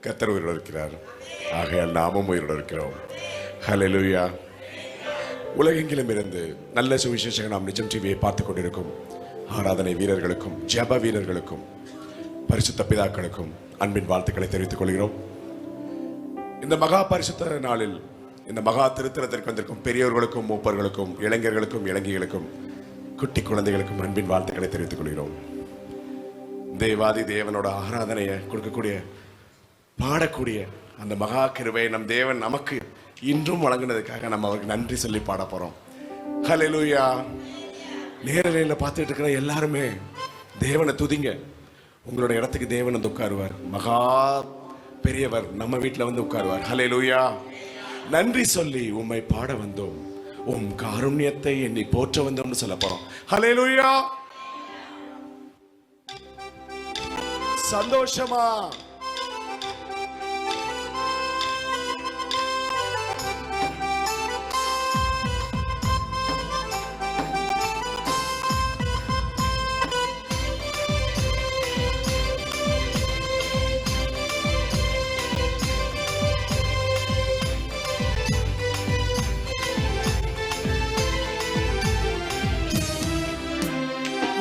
கர்த்தர் உயிரோடு இருக்கிறார். ஆகையால் நாமும் உயிரோடு இருக்கிறோம். ஹல்லேலூயா. உலகெங்கிலும் இருந்து நல்ல சுவிசேஷங்கள் நாம் நிஜம் டிவியை பார்த்து கொண்டிருக்கும் ஆராதனை வீரர்களுக்கும் ஜெப வீரர்களுக்கும் பரிசுத்த பிதாக்களுக்கும் அன்பின் வாழ்த்துக்களை தெரிவித்துக் கொள்கிறோம். இந்த மகா பரிசுத்த நாளில் இந்த மகா திருத்தலத்திற்கு வந்திருக்கும் பெரியவர்களுக்கும் மூப்பர்களுக்கும் இளைஞர்களுக்கும் இளைஞர்களுக்கும் குட்டி குழந்தைகளுக்கும் அன்பின் வாழ்த்துக்களை தெரிவித்துக் கொள்கிறோம். தேவாதி தேவனோட ஆராதனையை கொடுக்கக்கூடிய பாடக்கூடிய அந்த மகா கிருபையை நம் தேவன் நமக்கு இன்றும் வழங்கினதுக்காக நம்ம அவருக்கு நன்றி சொல்லி பாட போறோம். ஹல்லேலூயா. நேரலையில் பார்த்துட்டு இருக்கிற எல்லாருமே தேவனை துதிங்க. உங்களோட இடத்துக்கு தேவன் வந்து உட்காருவார். மகா பெரியவர் நம்ம வீட்டில் வந்து உட்காருவார். ஹல்லேலூயா. நன்றி சொல்லி உம்மை பாட வந்தோம், உம் காருண்யத்தை எண்ணி போற்ற வந்தோம்னு சொல்ல போறோம். ஹல்லேலூயா. சந்தோஷமா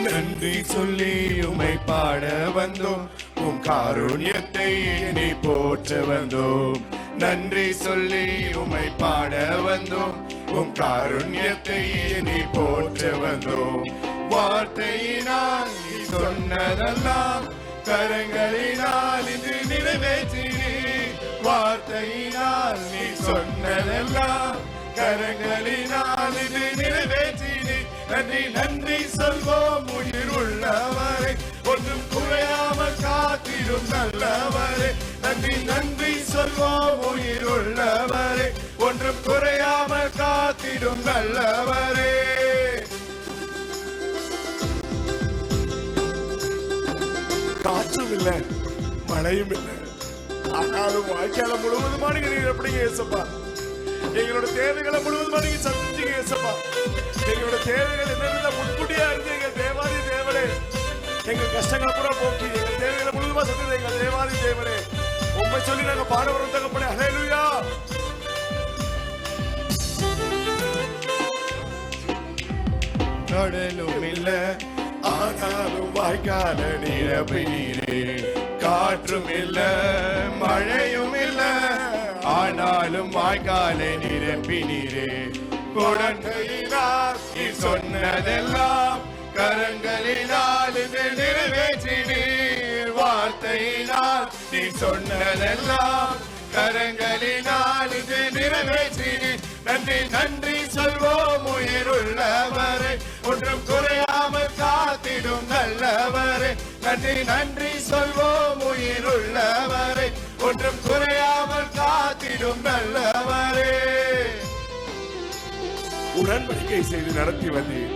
நன்றி சொல்லி உம்மை பாட வந்தோம், உம் காருண்யத்தை எண்ணி போற்ற வந்தோம். நன்றி சொல்லி உம்மை பாட வந்தோம், உம் காருண்யத்தை எண்ணி போற்ற வந்தோம். வார்த்தையினால் நீ சொன்னதெல்லாம் கரங்களினால் இது நிறைவேற்றினே. வார்த்தையினால் நீ சொன்னதெல்லாம் கரங்களினால் இது நிறைவேற்றினே. நன்றி நன்றி சொல்வோம் உயிர் உள்ளவரை, ஒன்றும் குறையாமல் காத்திடும் நல்லவரே. நன்றி நன்றி சொல்வோம் உயிர் உள்ளவரை, ஒன்றும் குறையாமல் காத்திடும் நல்லவரே. காற்றும் இல்லை, மழையும் இல்லை, ஆனாலும் வாய்க்கால முழுவதுமா நீங்க எப்படிங்க ஏசப்பா எங்களோட தேவைகளை முழுவதுமா நீங்க சந்திச்சீங்க ஏசப்பா. எங்களோட தேவைகள் என்ன முன்கூட்டியா இருந்தீங்க தேவாதி தேவனே. எங்க கஷ்டங்களை கூட போக்கி எங்க தேவைகளை முழுவதுமா சந்திச்சது எங்க தேவாதி தேவனே. உண்மை சொல்லி நாங்க பாட வரோம் தகப்பனே. ஹல்லேலூயா. கடலும் இல்ல ஆனாலும் வாய்க்கால நிரப்பினீரே. காற்றும் இல்ல மழையும் இல்ல ஆனாலும் வாய்க்காலை நிரப்பினீரே. குழந்தையினால் நீ சொன்னதெல்லாம் கரங்களினால் இது நிறைவேற்றினீர். வார்த்தையினால் நீ சொன்னதெல்லாம் கரங்களினால் இது நிறைவேற்றினீர். நன்றி நன்றி சொல்வோம் உயிர் உள்ளவரை, ஒன்றும் குறையாமல் காத்திடும் நல்லவரே. நன்றி நன்றி சொல்வோம் உயிர் உள்ளவரை, ஒன்றும் குறையாமல் காத்திடும் நல்லவரே. உடன்படிக்கை செய்து நடத்தி வந்தீர்,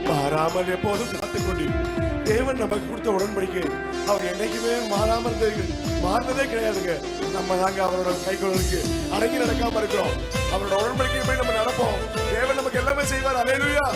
மாறாமல் எப்போதும் காத்துக் கொண்டீர். தேவன் நமக்கு கொடுத்த உடன்படிக்கை அவர் என்னைக்குமே மாறாமல் மாறினதே கிடையாதுங்க. நம்ம தாங்க அவரோட கைகளுக்கு அடங்கி நடக்காம இருக்கிறோம். அவரோட உடன்படிக்கை போய் நம்ம நடப்போம். தேவன் நமக்கு எல்லாமே செய்வார். ஹல்லேலூயா.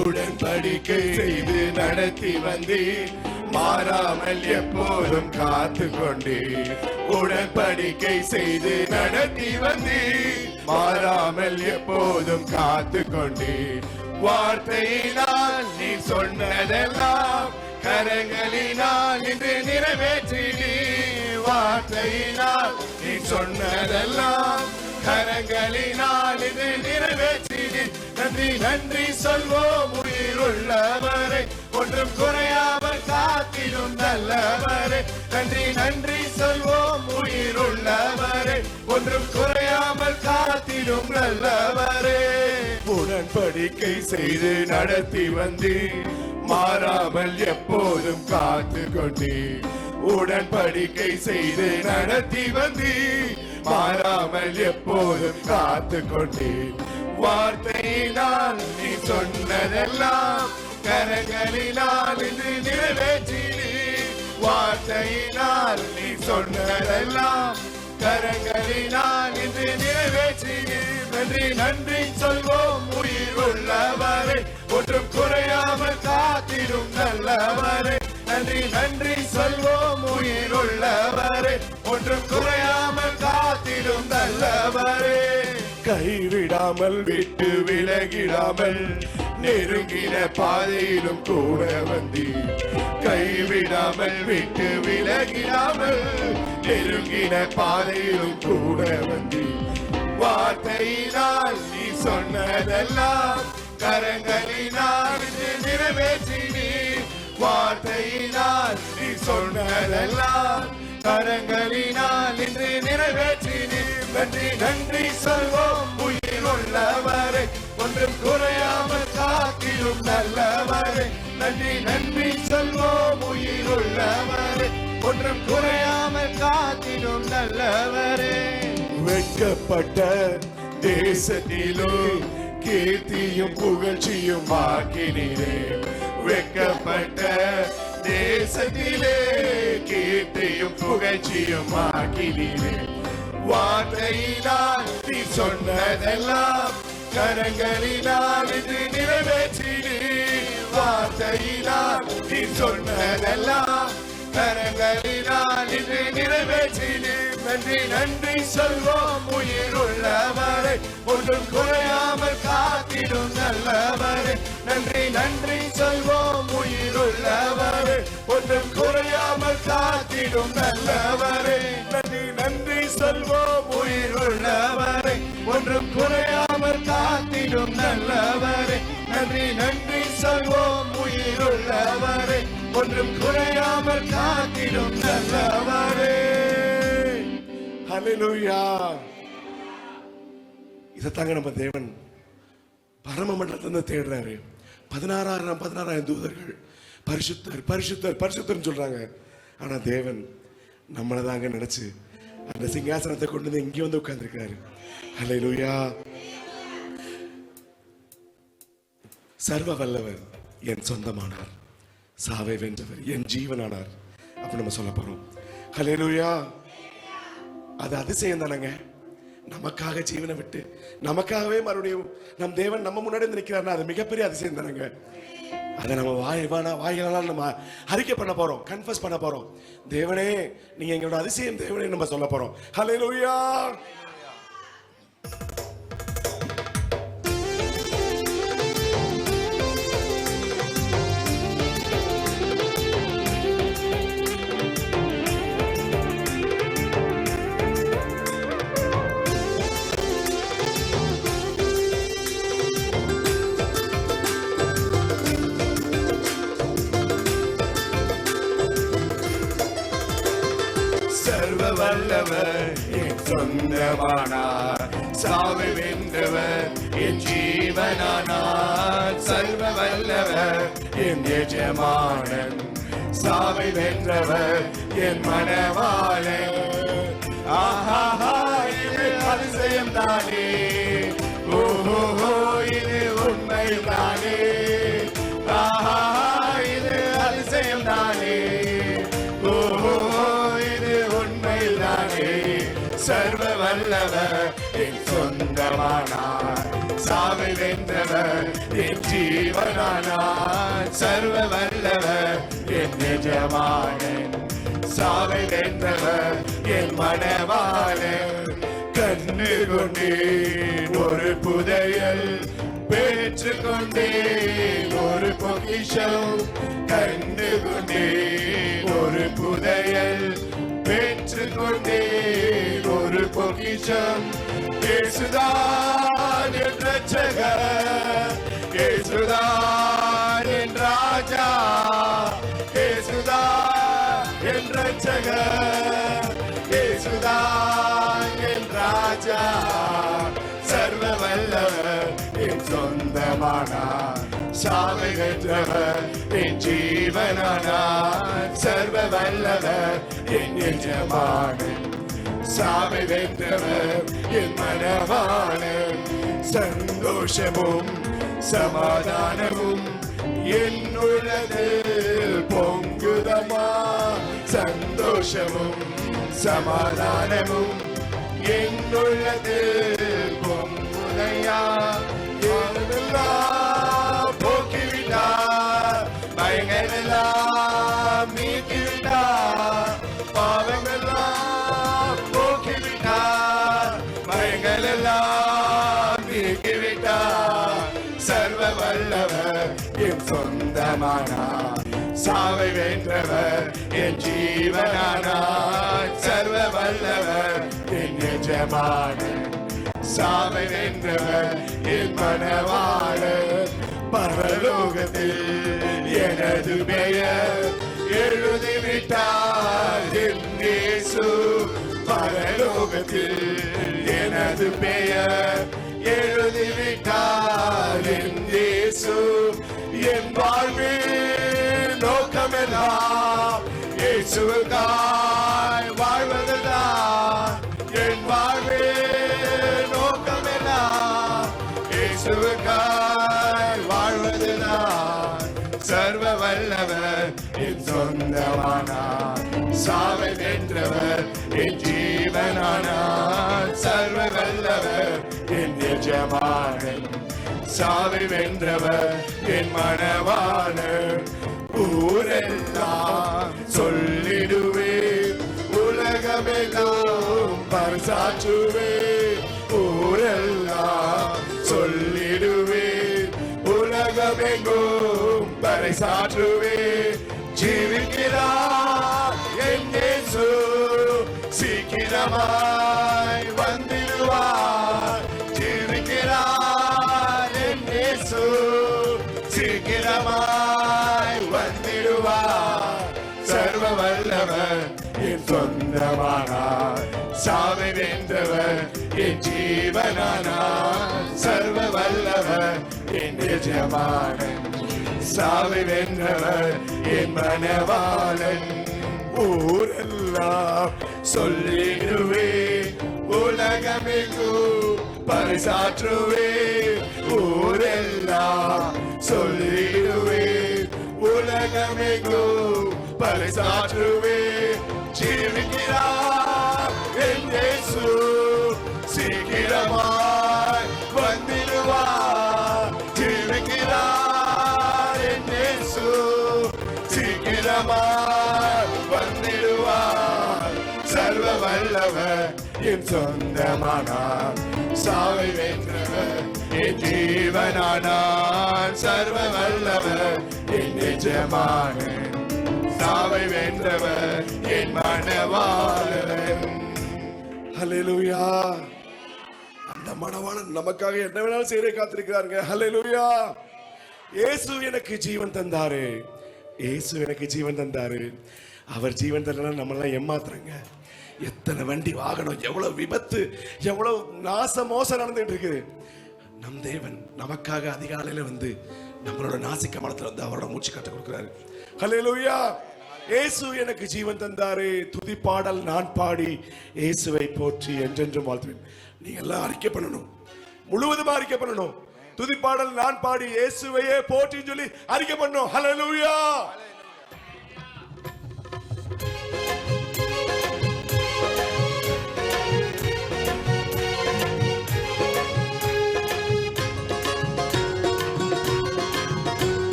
உடன்படிக்கை செய்து நடத்தி வந்தீர், மாறாமல் எப்போதும் காத்து கொண்டீர். உடன்படிக்கை செய்து நடத்தி வந்தீர், மாறாமல் எப்போதும் காத்து கொண்டீர். வார்த்தையினால் நீ சொன்னதெல்லாம் கரங்களினால் இன்று நிறைவேற்றினீர். வார்த்தையினால் நீ சொன்னதெல்லாம் கரங்களினால் இது நிறைவேற்றினீர். நன்றி நன்றி சொல்வோம் உயிர் உள்ளவரை, ஒன்றும் குறையாமல் காத்திடும் நல்லவரே. நன்றி நன்றி சொல்வோம் உயிர் உள்ளவரை, ஒன்றும் குறையாமல் காத்திடும் நல்லவரே. உடன்படிக்கை செய்து நடத்தி வந்தீர், மாறாமல் எப்போதும் காத்து கொண்டீர். உடன்படிக்கை செய்து நடத்தி வந்தீர், மாறாமல் எப்போதும் காத்து கொண்டீர். வார்த்தையினால் நீ சொன்னதெல்லாம் கரங்களினால் இது நிறைவேற்றினீர். வார்த்தையினால் நீ சொன்னதெல்லாம் கரங்களினால் இது நிறைவேற்றினீர். நன்றி நன்றி சொல்வோம் நல்லவரே. நன்றி நன்றி சொல்வோம் உயிருள்ளவரே, ஒன்றும் குறையாமல் காத்திடும் நல்லவரே. கைவிடாமல் விட்டு விலகிடாமல் நெருங்கின பாதையிலும் கூட வந்தீர். கைவிடாமல் விட்டு விலகிடாமல் நெருங்கின பாதையிலும் கூட வந்தீர். வார்த்தையினால் நீ சொன்னதெல்லாம் கரங்களினால் நிறைவேற்றினீர். வார்த்தையினால் நீ சொன்னதெல்லாம் கரங்களினால் இன்று நிறைவேற்றினீர். நன்றி நன்றி சொல்வோம் உயிருள்ளவரே, ஒன்றும் குறையாமல் காத்திடும் நல்லவரே. நன்றி நன்றி சொல்வோம் உயிருள்ளவரே, ஒன்றும் குறையாமல் காத்திடும் நல்லவரே. வெட்கப்பட்ட தேசத்திலோ கீர்த்தியும் புகழ்ச்சியும் ஆக்கினீரே. வெட்கப்பட்ட தேசத்திலே கீர்த்தியும் புகழ்ச்சியும் ஆக்கினீரே. வார்த்தையினால் நீ சொன்னதெல்லாம் கரங்களினால் இன்று நிறைவேற்றினீர். வார்த்தையினால் நீ சொன்னதெல்லாம் கரங்களினால் இன்று நிறைவேற்றினீர். நன்றி நன்றி சொல்வோம் உயிருள்ளவரே, ஒன்றும் குறையாமல் காத்திடும் நல்லவரே. நன்றி நன்றி சொல்வோம் உயிருள்ளவரே, ஒன்றும் குறையாமல் காத்திடும் நல்லவரே. நன்றி நன்றி சொல்வோம் உயிருள்ளவரே, ஒன்றும் குறையாமல் காத்திடும் நல்லவரே. நன்றி நன்றி சொல்வோம் உயிருள்ளவரே, ஒன்றும் குறையாமல் காத்திடும் நல்லவரே. ஹல்லேலூயா. இதைத்தாங்க நம்ம தேவன் பரமமண்டலத்திலிருந்து தேடுறாரு. 16,000 தூதர்கள் பரிசுத்தர் பரிசுத்தர் பரிசுத்தர்னு சொல்றாங்க. ஆனா தேவன் நம்மளை தாங்க நினைச்சு அந்த சிங்காசனத்தை கொண்டு வந்து இங்கே வந்து உட்கார்ந்துருக்காரு. ஹல்லேலூயா. சர்வ வல்லவர் என் சொந்தமானார், சாவை வென்றவர் என் ஜீவனானார் அப்ப நம்ம சொல்ல போறோம். ஹல்லேலூயா. அது அதிசயம் தானங்க. நமக்காக ஜீவனை விட்டு நமக்காகவே மறுபடியும் நம் தேவன் நம்ம முன்னாடி நிற்கிறார்னா அது மிகப்பெரிய அதிசயம் தானங்க. அதை நம்ம வாய்களால் நம்ம அறிக்கை பண்ண போறோம், கன்ஃபஸ் பண்ண போறோம். தேவனே நீங்க எங்களோட அதிசயம் தேவனே நம்ம சொல்ல போறோம். ஹல்லேலூயா. வல்லவர் என் சொந்தமானார், சாவை வென்றவர் என் ஜீவனானார். சர்வ வல்லவர் என் எஜமானன், சாவை வென்றவர் என் மணவாளன். ஆஹா இது அதிசயம் தானே, ஓஹோ இது உண்மை தானே. ஆஹா இது அதிசயம் தானே, ஓஹோ சர்வ வல்லவர் என் சொந்தமானார், சாவை வென்றவர் என் ஜீவனானார். சர்வ வல்லவர் என் எஜமானன், சாவை வென்றவர் என் மணவாளன். கண்ணு கொண்டேன் ஒரு புதையல், பெற்றுக் கொண்டேன் ஒரு பொக்கிஷம். கண்ணு கொண்டேன் ஒரு புதையல், பெற்றுக் கொண்டேன் ஒரு பொக்கிஷம். இயேசுதான் என் இரட்சகர், இயேசுதான் என் ராஜா, இயேசுதான் என் இரட்சகர், இயேசுதான் என் ராஜா. சர்வ வல்லவர் என் சொந்தமானார், சாவை வென்றவர் என் ஜீவனானார். சர்வ வல்லவர் என் எஜமானன், சாவை வென்றவர் என் மணவாளன். சந்தோஷமும் சமாதானமும் என்னுள்ளது பொங்குதமா, சந்தோஷமும் சமாதானமும் என்னுள்ளது பொங்குதையா. போக்கிவிட்டார் பயங்கரெல்லாம் என் சொந்தமானார். சாவை வென்றவர் என் ஜீவனானார். சர்வ வல்லவர் என் எஜமானன். சாவை வென்றவர் என் மனவாளர். பரலோகத்தில் எனது பெயர் எழுதிவிட்டார் என் இயேசு. பரலோகத்தில் எனது பெயர் எழுதிவிட்டார் என் இயேசு. என் வாழ்வில் நோக்கமெல்லாம் இயேசுவுக்காய் வாழ்வதுதான். என் வாழ்வில் நோக்கமெல்லாம் இயேசுவுக்காய் வாழ்வதுதான். சர்வ வல்லவர் என் சொந்தமானார். சாவை வென்றவர் என் ஜீவனானார். சர்வ வல்லவர் என் எஜமானன். சாவை வென்றவர் என் மனவாளர். ஊரெல்லாம் சொல்லிடுவேன், உலகமெல்லாம் பறைசாற்றுவேன். ஊரெல்லாம் சொல்லிடுவேன், உலகமெங்கும் பறைசாற்றுவேன். ஜீவிக்கிறார் என் இயேசு, சீக்கிரமாய் வந்திடுவார். ஜீவிக்கிறார் என் இயேசு, சீக்கிரமாய் வந்திடுவார். சர்வ வல்லவர் என் சொந்தமானார். சாவை வென்றவர் என் ஜீவனானார். சர்வ வல்லவர் என் எஜமானன். சாவை வென்றவர் என் மனவாளன். ஊரெல்லாம் சொல்லிடுவேன், உலகமெங்கும் பறைசாற்றுவேன். ஊரெல்லாம் சொல்லிடுவேன், உலகமெங்கும் பறைசாற்றுவேன். ஜீவிக்கிறார் என் இயேசு, சீக்கிரமாய் வந்திடுவார். ஜீவிக்கிறார் என் இயேசு, சீக்கிரமாய் வந்திடுவார். சர்வ வல்லவர் என் சொந்தமானார். சாவை வென்றவர் என் ஜீவனானார். சர்வ வல்லவர் என் எஜமானன். சாவை வென்றவர் என் மனவாளன். ஹல்லேலூயா. அந்த மனவாளன் நமக்காக என்ன வேணாலும் செய்ய காத்திருக்கிறாருங்க. ஹல்லேலூயா. இயேசு எனக்கு ஜீவன் தந்தாரு. இயேசு எனக்கு ஜீவன் தந்தாரு. அவர் ஜீவன் தரலாம் நம்மளாம் ஏமாத்துறங்க. எத்தனை வண்டி வாகனம், எவ்வளவு விபத்து, எவ்வளவு நாச மோசம் நடந்துட்டு இருக்குது. நம் தேவன் நமக்காக அதிகாலையில வந்து நம்மளோட நாசிக்க மரத்துல வந்து அவரோட மூச்சு காட்ட கொடுக்கிறாரு. ஹல்லேலூயா. இயேசு எனக்கு ஜீவன் தந்தாரு. துதி பாடல் நான் பாடி இயேசுவை போற்றி என்றென்றும் வாழ்த்துவேன். நீங்க எல்லாம் அறிக்கை பண்ணணும், முழுவதுமா அறிக்கை பண்ணணும். துதி பாடல் நான் பாடி இயேசுவையே போற்றின்னு சொல்லி அறிக்கை பண்ணணும். ஹல்லேலூயா.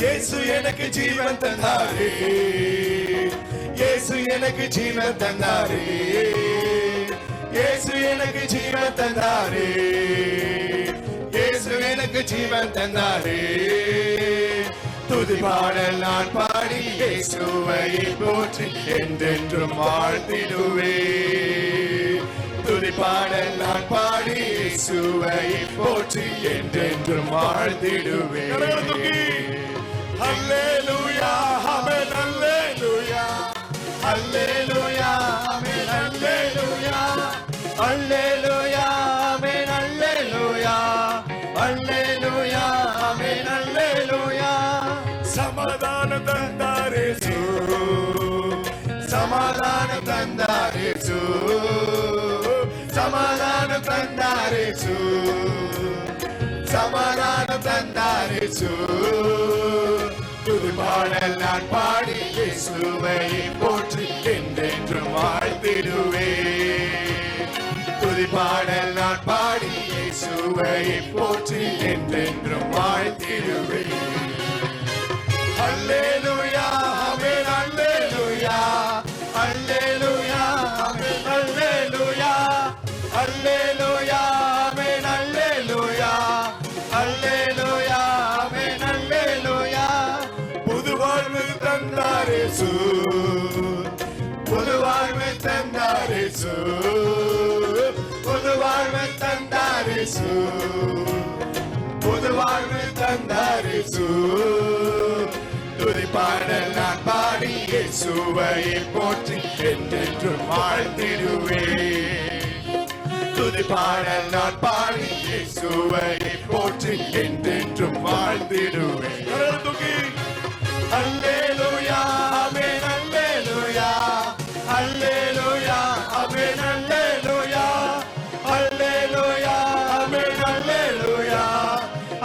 இயேசு எனக்கு ஜீவன் தந்தாரே. இயேசு எனக்கு ஜீவன் தந்தாரே. இயேசு எனக்கு ஜீவன் தந்தாரே. இயேசு எனக்கு ஜீவன் தந்தாரே. துதி பாடல் நான் பாடி இயேசுவை போற்றி என்றென்றும் வாழ்த்திடுவேன். துதி பாடல் நான் பாடி இயேசுவை போற்றி என்றென்றும் வாழ்த்திடுவேன். ஹல்லேலூயா, ஆமென், ஹல்லேலூயா, ஹல்லேலூயா, ஆமென், ஹல்லேலூயா, ஹல்லேலூயா, ஆமென், ஹல்லேலூயா, ஹல்லேலூயா, ஆமென், ஹல்லேலூயா. சமாதானம் தந்தார் இயேசு, சமாதானம் தந்தார் இயேசு, சமாதானம் தந்தார் இயேசு, சமாதானம் தந்தார் இயேசு. துதி பாடல் நான் பாடி இயேசுவை போற்றி என்றென்றும் வாழ்த்திடுவேன். துதி பாடல் நான் பாடி இயேசுவை போற்றி என்றென்றும் வாழ்த்திடுவேன். ஹல்லேலூயா, ஆமென், ஹல்லேலூயா, ஹல்லேலூயா, ஆமென், ஹல்லேலூயா, ஹல்லேலூயா, ஆமென், ஹல்லேலூயா. இயேசு, புது வாழ்வு தந்தார் இயேசு. துதிப்பாடல் நான் பாடி இயேசுவை போற்றி என்றென்றும் வாழ்ந்திடுவேன். துதிப்பாடல் நான் பாடி இயேசுவை போற்றி என்றென்றும் வாழ்ந்திடுவேன். அல்லேலூயா ஆமென் அல்லேலூயா அல்லேலூயா ஆமென் அல்லேலூயா அல்லேலூயா ஆமென் அல்லேலூயா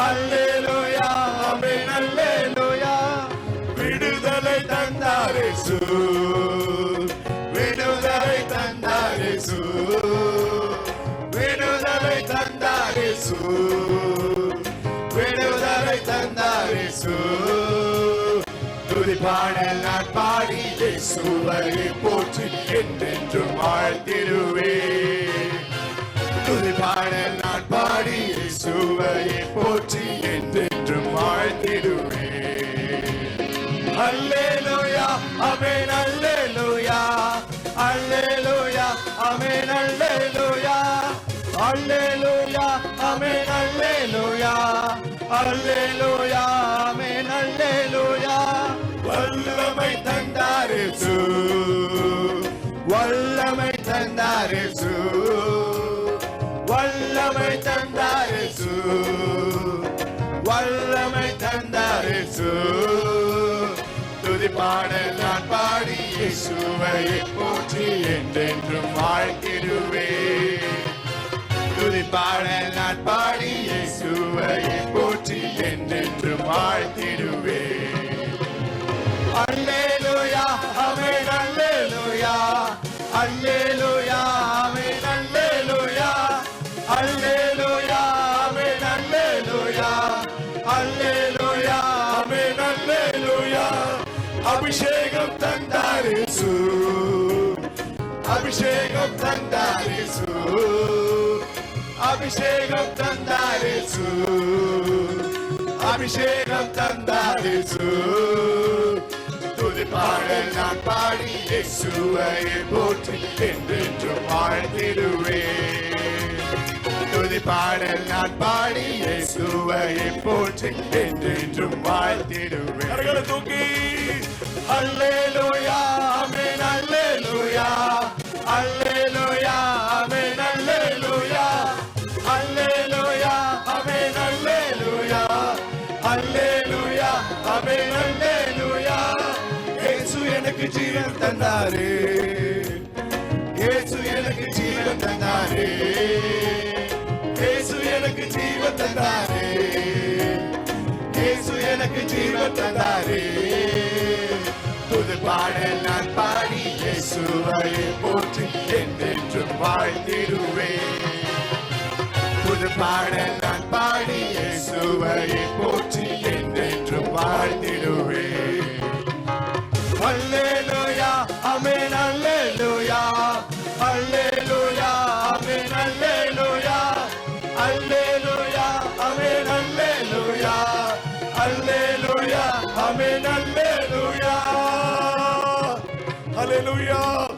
அல்லேலூயா ஆமென் அல்லேலூயா. விடுதலை தந்தார் இயேசு, விடுதலை தந்தார் இயேசு, விடுதலை தந்தார் இயேசு, விடுதலை தந்தார் இயேசு. துதிப்பாடல் நான் பாடி இயேசுவை போற்றி என்றென்றும் வாழ்த்திடுவேன். துதிப்பாடல் நான் பாடி இயேசுவை போற்றி என்றென்றும் வாழ்த்திடுவேன். அல்லேலூயா ஆமென் அல்லேலூயா அல்லேலூயா ஆமென் அல்லேலூயா அல்லேலூயா ஆமென் அல்லேலூயா அல்லேலூயா ஆமென் அல்லேலூயா. வல்லமை தந்தார் இயேசு, வல்லமை தந்தார் இயேசு, வல்லமை தந்தார் இயேசு, வல்லமை தந்தார் இயேசு. துதிப்பாடல் நான் பாடி இயேசுவை போற்றி என்றென்றும் வாழ்த்திடுவேன். துதிப்பாடல் நான் பாடி இயேசுவை போற்றி என்றென்றும் வாழ்த்திடுவேன். அல்லேலூயா ஆமென் அல்லேலூயா அல்லேலூயா ஆமென் அல்லேலூயா அல்லேலூயா ஆமென் அல்லேலூயா அல்லேலூயா ஆமென் அல்லேலூயா. அபிஷேகம் தந்தார் இயேசு, அபிஷேகம் தந்தார் இயேசு, அபிஷேகம் தந்தார் இயேசு, அபிஷேகம் தந்தார் இயேசு. துதிப்பாடல் நான் பாடி இயேசுவை போற்றி என்றென்றும் வாழ்த்திடுவேன். துதிப்பாடல் நான் பாடி இயேசுவை போற்றி என்றென்றும் வாழ்த்திடுவேன். கரங்களை தூக்கி அல்லேலூயா ஆமென் அல்லேலூயா அல்லேலூயா ஆமென் அல்லேலூயா அல்லேலூயா ஆமென் அல்லேலூயா அல்லேலூயா ஆமென் அல்லேலூயா. இயேசு எனக்கு ஜீவன் தந்தாரே, இயேசு எனக்கு ஜீவன் தந்தாரே, இயேசு எனக்கு ஜீவன் தந்தாரே, இயேசு எனக்கு ஜீவன் தந்தாரே. புதுப்பாடல் நான் பாடி இயேசுவை போற்றி என்றென்றும் வாழ்த்திடுவேன். புதுப்பாடல் நான் பாடி இயேசுவை போற்றி என்றென்றும் வாழ்த்திடுவேன். அல்லேலூயா ஆமென் அல்லேலூயா அல்லேலூயா ஆமென் அல்லேலூயா அல்லேலூயா ஆமென் அல்லேலூயா அல்லேலூயா ஆமென் அல்லேலூயா. Hallelujah.